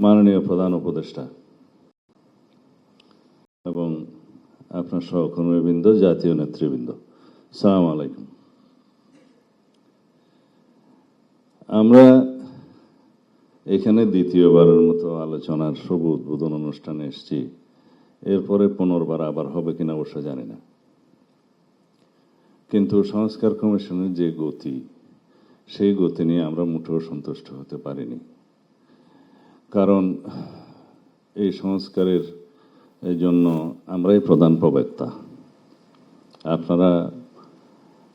মাননীয় প্রধান উপদেষ্টা এবং আপনার সহকর্মীবৃন্দ, জাতীয় নেতৃবৃন্দ, আসসালামু আলাইকুম। আমরা এখানে দ্বিতীয়বারের মতো আলোচনার শুভ উদ্বোধন অনুষ্ঠানে এসেছি। এরপরে পুনর্বার আবার হবে কিনা অবশ্য জানি না, কিন্তু সংস্কার কমিশনের যে গতি, সেই গতি নিয়ে আমরা মোটেও সন্তুষ্ট হতে পারিনি। কারণ এই সংস্কারের জন্য আমরাই প্রধান প্রবক্তা। আপনারা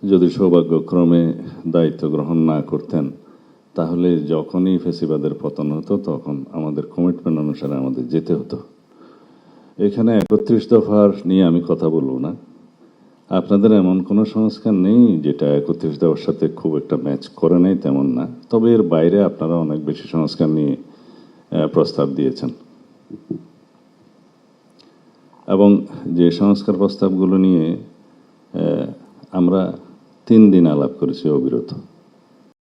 যদি সৌভাগ্যক্রমে দায়িত্ব গ্রহণ না করতেন, তাহলে যখনই ফেসিবাদের পতন হতো তখন আমাদের কমিটমেন্ট অনুসারে আমাদের যেতে হতো। এখানে 31 দফার নিয়ে আমি কথা বলবো না। আপনাদের এমন কোনো সংস্কার নেই যেটা 31 দফার সাথে খুব একটা ম্যাচ করে নেই, তেমন না। তবে এর বাইরে আপনারা অনেক বেশি সংস্কার নিয়ে প্রস্তাব দিয়েছেন, এবং যে সংস্কার প্রস্তাবগুলো নিয়ে আমরা 3 দিন আলাপ করেছি অবিরত,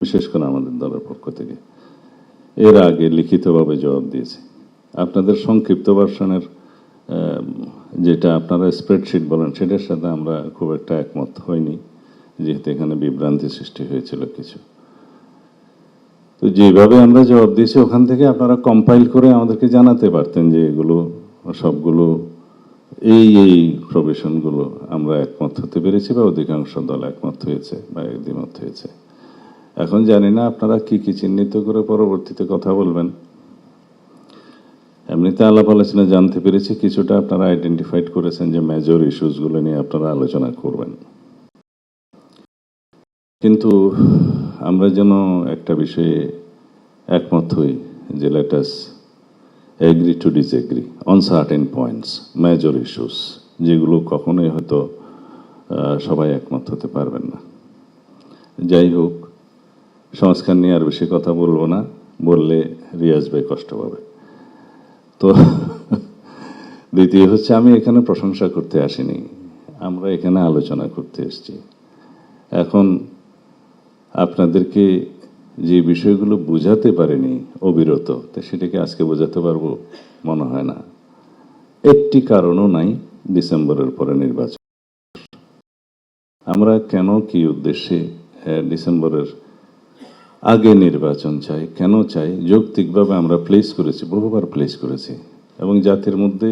বিশেষ করে আমাদের দলের পক্ষ থেকে। এর আগে লিখিতভাবে জবাব দিয়েছি। আপনাদের সংক্ষিপ্ত ভার্সনের যেটা আপনারা স্প্রেডশিট বলেন, সেটার সাথে আমরা খুব একটা একমত হইনি, যেহেতু এখানে বিভ্রান্তি সৃষ্টি হয়েছিল কিছু। তো যেভাবে আমরা জবাব দিয়েছি, ওখান থেকে আপনারা কম্পাইল করে আমাদেরকে জানাতে পারতেন যে এগুলো সবগুলো এই প্রভিশনগুলো আমরা একমত হতে পেরেছি, বা অধিকাংশ দল একমত হয়েছে বা দ্বিমত হয়েছে। এখন জানি না আপনারা কি কি চিহ্নিত করে পরবর্তীতে কথা বলবেন। এমনিতে আলাপ আলোচনা জানতে পেরেছি কিছুটা আপনারা আইডেন্টিফাইড করেছেন যে মেজর ইস্যুসগুলো নিয়ে আপনারা আলোচনা করবেন। কিন্তু আমরা যেন একটা বিষয়ে একমত হই যে let us agree to disagree on certain points, major issues, যেগুলো কখনোই হয়তো সবাই একমত হতে পারবেন না। যাই হোক, সংস্কার নিয়ে আর বেশি কথা বলবো না, বললে রিয়াজ ভাই কষ্ট পাবে। তো দ্বিতীয় হচ্ছে, আমি এখানে প্রশংসা করতে আসিনি, আমরা এখানে আলোচনা করতে এসেছি। এখন আপনাদেরকে যে বিষয়গুলো বোঝাতে পারেনি অবিরত, তো সেটাকে আজকে বোঝাতে পারবো মনে হয় না। একটি কারণও নাই ডিসেম্বরের পরে নির্বাচন। আমরা কেন, কি উদ্দেশ্যে ডিসেম্বরের আগে নির্বাচন চাই, কেন চাই, যৌক্তিকভাবে আমরা প্লেস করেছি, বহুবার প্লেস করেছি। এবং জাতির মধ্যে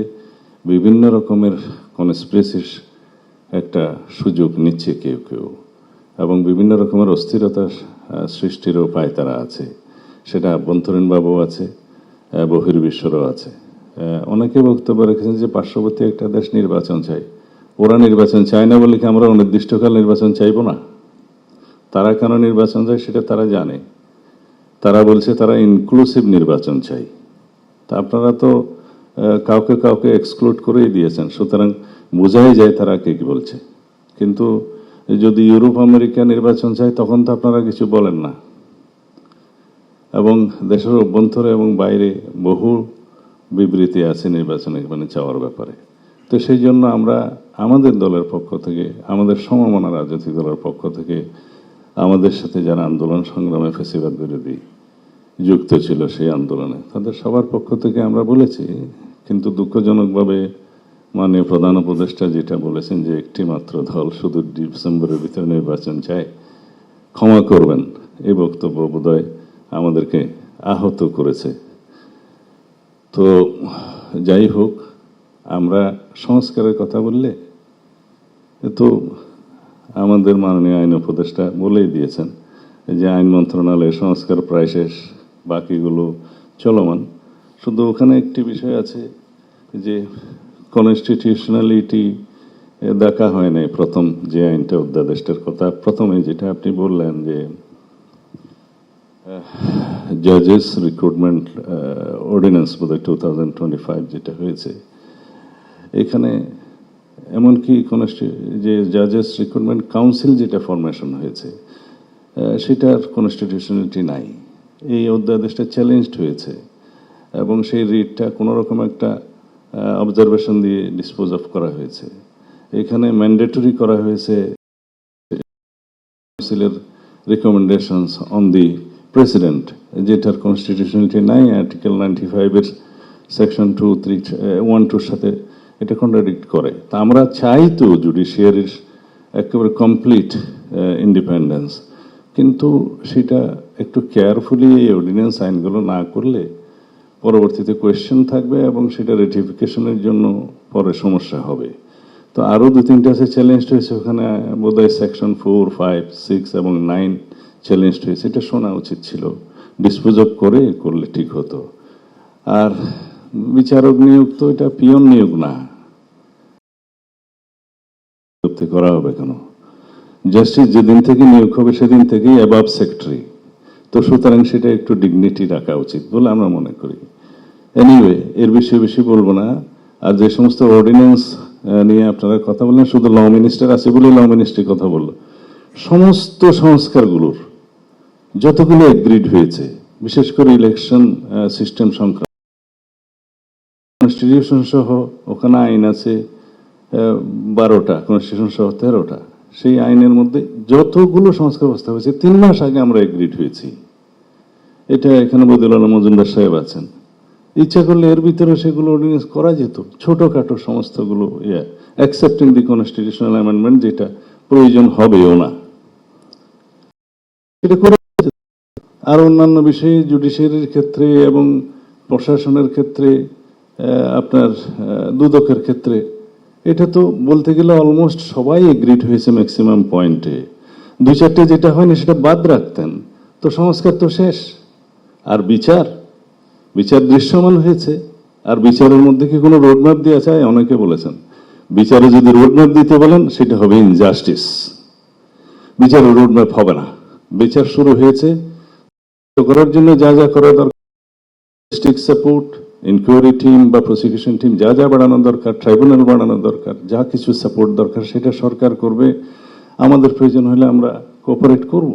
বিভিন্ন রকমের কনস্পিরেসির একটা সুযোগ নিচ্ছে কেউ কেউ, এবং বিভিন্ন রকমের অস্থিরতা সৃষ্টিরও পায়তারা আছে। সেটা আভ্যন্তরীণভাবেও আছে, বহির্বিশ্বেরও আছে। অনেকে বক্তব্য রেখেছেন যে পার্শ্ববর্তী একটা দেশ নির্বাচন চাই। ওরা নির্বাচন চায় না বলে কি আমরা অনির্দিষ্টকাল নির্বাচন চাইব না? তারা কেন নির্বাচন চায় সেটা তারা জানে। তারা বলছে তারা ইনক্লুসিভ নির্বাচন চাই। তা আপনারা তো কাউকে কাউকে এক্সক্লুড করেই দিয়েছেন, সুতরাং বোঝাই যায় তারা কে কি বলছে। কিন্তু যদি ইউরোপ আমেরিকা নির্বাচন চায়, তখন তো আপনারা কিছু বলেন না। এবং দেশের অভ্যন্তরে এবং বাইরে বহু বিবৃতি আছে নির্বাচনে মানে চাওয়ার ব্যাপারে। তো সেই জন্য আমরা আমাদের দলের পক্ষ থেকে, আমাদের সমমনা রাজনৈতিক দলের পক্ষ থেকে, আমাদের সাথে যারা আন্দোলন সংগ্রামে ফ্যাসিবাদ বিরোধী যুক্ত ছিল সেই আন্দোলনে, তাদের সবার পক্ষ থেকে আমরা বলেছি। কিন্তু দুঃখজনকভাবে মাননীয় প্রধান উপদেষ্টা যেটা বলেছেন যে একটি মাত্র দল শুধু ডিসেম্বরের ভিতরে নির্বাচন চায়, ক্ষমা করবেন, এই বক্তব্য বোধহয় আমাদেরকে আহত করেছে। তো যাই হোক, আমরা সংস্কারের কথা বললে তো আমাদের মাননীয় আইন উপদেষ্টা বলেই দিয়েছেন যে আইন মন্ত্রণালয়ের সংস্কার প্রায় শেষ, বাকিগুলো চলমান। শুধু ওখানে একটি বিষয় আছে যে কনস্টিটিউশনালিটি দেখা হয় নাই। প্রথম যে আইনটা, অধ্যাদেশটার কথা প্রথমে যেটা আপনি বললেন যে জাজেস রিক্রুটমেন্ট অর্ডিন্যান্স বোধহয় 2025 যেটা হয়েছে, এখানে এমনকি যে জাজেস রিক্রুটমেন্ট কাউন্সিল যেটা ফরমেশন হয়েছে, সেটার কনস্টিটিউশনালিটি নাই। এই অধ্যাদেশটা চ্যালেঞ্জড হয়েছে, এবং সেই রিটটা কোনো রকম একটা অবজারভেশন দিয়ে ডিসপোজ অফ করা হয়েছে। এখানে ম্যান্ডেটরি করা হয়েছে কাউন্সিলের রিকমেন্ডেশনস অন দি প্রেসিডেন্ট, যেটার কনস্টিটিউশনালিটি নাই, আর্টিকেল 95-এর সেকশন 1-2 সাথে এটা কন্ট্রাডিক্ট করে। তা আমরা চাই তো জুডিশিয়ারির একেবারে কমপ্লিট ইন্ডিপেন্ডেন্স, কিন্তু সেটা একটু কেয়ারফুলি এই অর্ডিন্যান্স আইনগুলো না করলে পরবর্তীতে কোয়েশ্চেন থাকবে এবং সেটা রেটিফিকেশনের জন্য পরে সমস্যা হবে। তো আরও 2-3টা আছে চ্যালেঞ্জ হয়েছে, ওখানে বোধহয় সেকশন 4, 5, 6 এবং 9 চ্যালেঞ্জ হয়েছে। এটা শোনা উচিত ছিল, ডিসপোজ অফ করলে ঠিক হতো। আর বিচারক নিয়োগ তো এটা পিয়ন নিয়োগ না, করা হবে কেন? জাস্টিস যেদিন থেকে নিয়োগ হবে সেদিন থেকেই অ্যাবাভ সেক্রেটারি, তো সুতরাং সেটা একটু ডিগনিটি রাখা উচিত বলে আমরা মনে করি। এনিওয়ে, এর বিষয়ে বেশি বলবো না। আর যে সমস্ত অর্ডিন্যান্স নিয়ে আপনারা কথা বললেন, শুধু ল মিনিস্টার আছে বলে ল মিনিস্ট্রি কথা বললো, সমস্ত সংস্কারগুলোর যতগুলো এগ্রিড হয়েছে, বিশেষ করে ইলেকশন সিস্টেম সংক্রান্ত, কনস্টিটিউশন সহ ওখানে আইন আছে 12টা, কনস্টিটিউশন সহ 13টা। সেই আইনের মধ্যে যতগুলো সংস্কার প্রস্তাব হয়েছে 3 মাস আগে আমরা এগ্রিড হয়েছি। এটা এখানে বদিউল আলম মজুমদার সাহেব আছেন, ইচ্ছা করলে এর ভিতরে সেগুলো অর্ডিন্যান্স করা যেত, ছোটখাটো সমস্তগুলো অ্যাকসেপ্টিং দি কনস্টিটিউশনাল অ্যামেন্ডমেন্ট, যেটা প্রয়োজন হবেও না, এটা করে। আর অন্যান্য বিষয়ে জুডিশিয়ারির ক্ষেত্রে এবং প্রশাসনের ক্ষেত্রে, আপনার দুদকের ক্ষেত্রে, এটা তো বলতে গেলে অলমোস্ট সবাই এগ্রিড হয়েছে ম্যাক্সিমাম পয়েন্টে। 2-4টে যেটা হয়নি সেটা বাদ রাখতেন, তো সংস্কার তো শেষ। আর বিচার দৃশ্যমান হয়েছে। আর বিচারের মধ্যে কি কোনো রোডম্যাপ দেওয়া চায়? অনেকে বলেছেন বিচারে যদি রোডম্যাপ দিতে বলেন সেটা হবে ইনজাস্টিস, বিচারের রোডম্যাপ হবে না। বিচার শুরু হয়েছে, করার জন্য যা যা করা দরকার, স্টিক সাপোর্ট, ইনকোয়ারি টিম বা প্রসিকিউশন টিম যা যা বাড়ানো দরকার, ট্রাইব্যুনাল বাড়ানো দরকার, যা কিছু সাপোর্ট দরকার সেটা সরকার করবে। আমাদের প্রয়োজন হলে আমরা কোঅপারেট করব,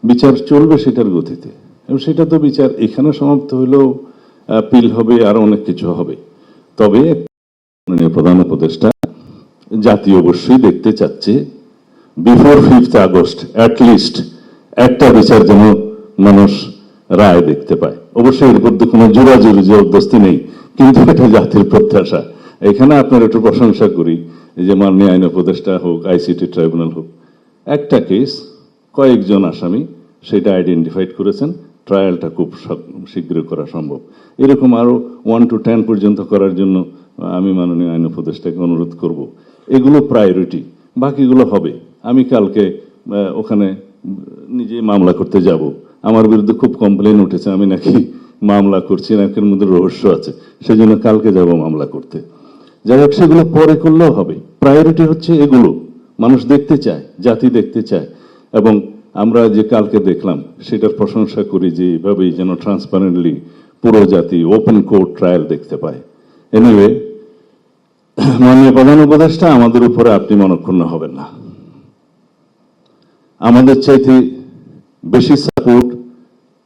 বিচার চলবে সেটার গতিতে। এবং সেটা তো বিচার এখানে সমাপ্ত হলেও আপিল হবে, আরো অনেক কিছু হবে। তবে প্রধান উপদেষ্টা জাতি অবশ্যই দেখতে চাচ্ছে বিফোর 5th আগস্ট অ্যাটলিস্ট একটা বিচার যেন মানুষ রায় দেখতে পায়। অবশ্যই এর মধ্যে কোনো জোরাজুরি জবরদস্তি নেই, কিন্তু এটা জাতির প্রত্যাশা। এখানে আপনার একটু প্রশংসা করি, যে মাননীয় আইন উপদেষ্টা হোক, আইসিটি ট্রাইব্যুনাল হোক, একটা কেস কয়েকজন আসামি সেটা আইডেন্টিফাইড করেছেন, ট্রায়ালটা খুব শীঘ্র করা সম্ভব। এরকম আরো 1 to 10 পর্যন্ত করার জন্য আমি মাননীয় আইন উপদেষ্টাকে অনুরোধ করব। এগুলো প্রায়োরিটি, বাকিগুলো হবে। আমি কালকে ওখানে নিজে মামলা করতে যাব। আমার বিরুদ্ধে খুব কমপ্লেন উঠেছে আমি নাকি মামলা করছি, নাকের মধ্যে রহস্য আছে, সেজন্য কালকে যাব মামলা করতে। যাই হোক, সেগুলো পরে করলেও হবে। প্রায়োরিটি হচ্ছে এগুলো, মানুষ দেখতে চায়, জাতি দেখতে চায়। এবং আমরা যে কালকে দেখলাম সেটার প্রশংসা করি, যে এইভাবেই যেন ট্রান্সপারেন্টলি পুরো জাতি ওপেন কোর্ট ট্রায়াল দেখতে পায়। এনিওয়ে, মাননীয় প্রধান উপদেষ্টা, আমাদের উপরে আপনি মনক্ষুণ্ণ হবেন না। আমাদের চাইতে বেশি সাপোর্ট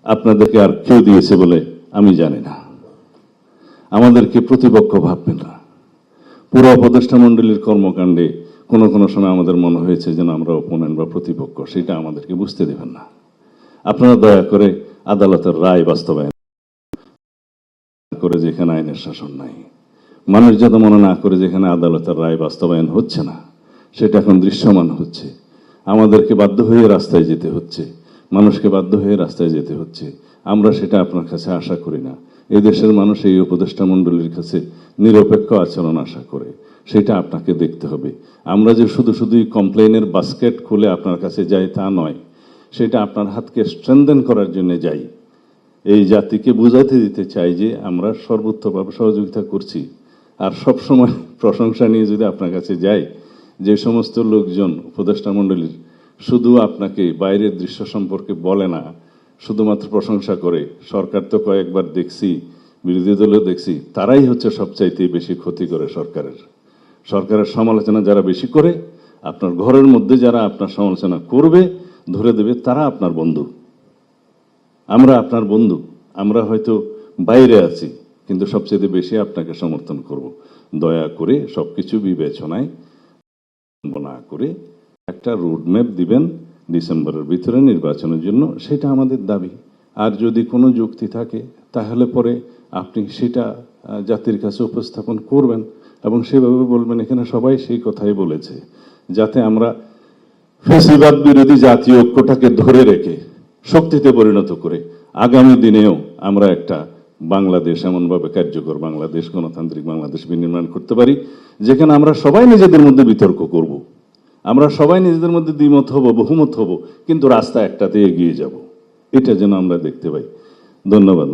আপনাদেরকে আর কেউ দিয়েছে বলে আমি জানি না। আমাদেরকে প্রতিপক্ষ ভাববেন না। পুরো উপদেষ্টা মণ্ডলীর কর্মকাণ্ডে কোনো কোনো সময় আমাদের মনে হয়েছে যেন আমরা অপোনেন্ট বা প্রতিপক্ষ, সেটা আমাদেরকে বুঝতে দেবেন না। আপনারা দয়া করে আদালতের রায় বাস্তবায়ন করে, যেখানে আইনের শাসন নাই, মানুষ যাতে মনে না করে যেখানে আদালতের রায় বাস্তবায়ন হচ্ছে না, সেটা এখন দৃশ্যমান হচ্ছে। আমাদেরকে বাধ্য হয়ে রাস্তায় যেতে হচ্ছে, মানুষকে বাধ্য হয়ে রাস্তায় যেতে হচ্ছে। আমরা সেটা আপনার কাছে আশা করি না। এই দেশের মানুষ এই উপদেষ্টা মণ্ডলীর কাছে নিরপেক্ষ আচরণ আশা করে, সেটা আপনাকে দেখতে হবে। আমরা যে শুধুই কমপ্লেনের বাস্কেট খুলে আপনার কাছে যাই তা নয়, সেটা আপনার হাতকে স্ট্রেনদেন করার জন্য যাই। এই জাতিকে বুঝাতে দিতে চাই যে আমরা সর্বোচ্চভাবে সহযোগিতা করছি। আর সবসময় প্রশংসা নিয়ে যদি আপনার কাছে যাই, যে সমস্ত লোকজন উপদেষ্টা মণ্ডলীর শুধু আপনাকে বাইরের দৃশ্য সম্পর্কে বলে না, শুধুমাত্র প্রশংসা করে, সরকার তো কয়েকবার দেখছি, বিরোধী দলেও দেখছি, তারাই হচ্ছে সবচাইতে বেশি ক্ষতি করে সরকারের সমালোচনা যারা বেশি করে, আপনার ঘরের মধ্যে যারা আপনার সমালোচনা করবে, ধরে দেবে, তারা আপনার বন্ধু। আমরা আপনার বন্ধু, আমরা হয়তো বাইরে আছি, কিন্তু সবচেয়ে বেশি আপনাকে সমর্থন করব। দয়া করে সবকিছু বিবেচনায় না করে একটা রোডম্যাপ দিবেন, ডিসেম্বরের ভিতরে নির্বাচনের জন্য, সেটা আমাদের দাবি। আর যদি কোনো যুক্তি থাকে তাহলে পরে আপনি সেটা জাতির কাছে উপস্থাপন করবেন এবং সেভাবে বলবেন। এখানে সবাই সেই কথাই বলেছে, যাতে আমরা ফ্যাসিবাদ বিরোধী জাতীয় ঐক্যটাকে ধরে রেখে শক্তিতে পরিণত করে আগামী দিনেও আমরা একটা বাংলাদেশ, এমনভাবে কার্যকর বাংলাদেশ, গণতান্ত্রিক বাংলাদেশ বিনির্মাণ করতে পারি, যেখানে আমরা সবাই নিজেদের মধ্যে বিতর্ক করব, আমরা সবাই নিজেদের মধ্যে দ্বিমত হব, বহুমত হব, কিন্তু রাস্তা একটাতে এগিয়ে যাব। এটা যেন আমরা দেখতে পাই। ধন্যবাদ।